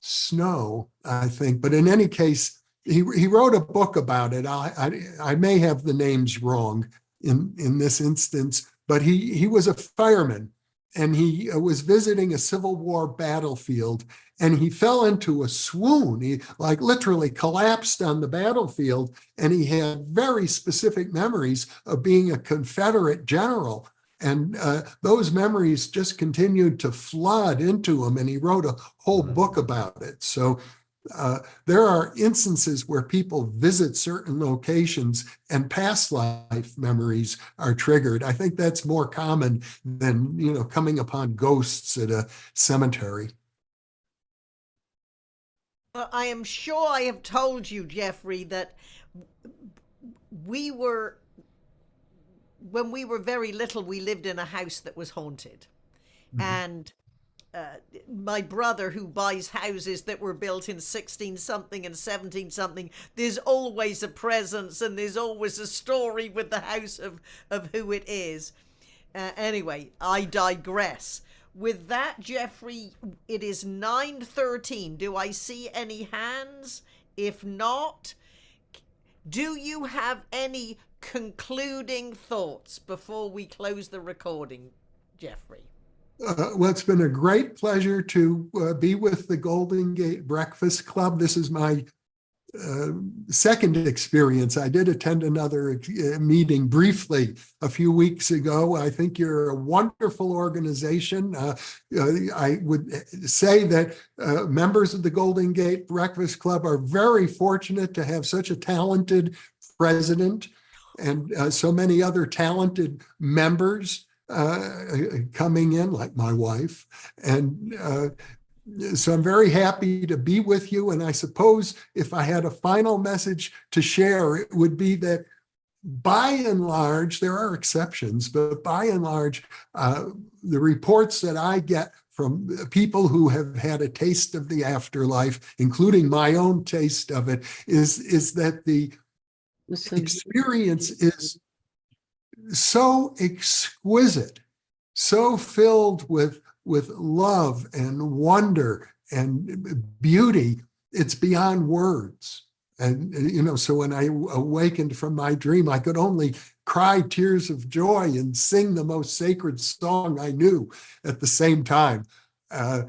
Snow, I think. But in any case, he wrote a book about it. I may have the names wrong in this instance, but he was a fireman, and he was visiting a Civil War battlefield, and he fell into a swoon. He literally collapsed on the battlefield, and he had very specific memories of being a Confederate general. And those memories just continued to flood into him, and he wrote a whole book about it. So there are instances where people visit certain locations and past life memories are triggered. I think that's more common than, coming upon ghosts at a cemetery. Well, I am sure I have told you, Jeffrey, that when we were very little, we lived in a house that was haunted. and my brother, who buys houses that were built in 16 something and 17 something, there's always a presence and there's always a story with the house of who it is. Anyway, I digress. With that, Jeffrey, it is 9:13. Do I see any hands? If not, do you have any concluding thoughts before we close the recording, Jeffrey? Well, it's been a great pleasure to be with the Golden Gate Breakfast Club. This is my second experience. I did attend another meeting briefly a few weeks ago. I think you're a wonderful organization. I would say that members of the Golden Gate Breakfast Club are very fortunate to have such a talented president and so many other talented members coming in, like my wife. And so I'm very happy to be with you. And I suppose if I had a final message to share, it would be that by and large, there are exceptions, but by and large, the reports that I get from people who have had a taste of the afterlife, including my own taste of it, is that the experience is so exquisite, so filled with love and wonder and beauty, it's beyond words. And, so when I awakened from my dream, I could only cry tears of joy and sing the most sacred song I knew at the same time. That's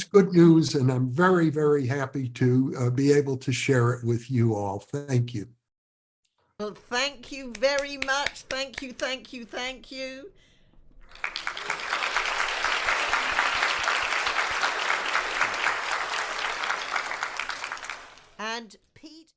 good news. And I'm very, very happy to be able to share it with you all. Thank you. Well, thank you very much. Thank you, thank you, thank you. And Pete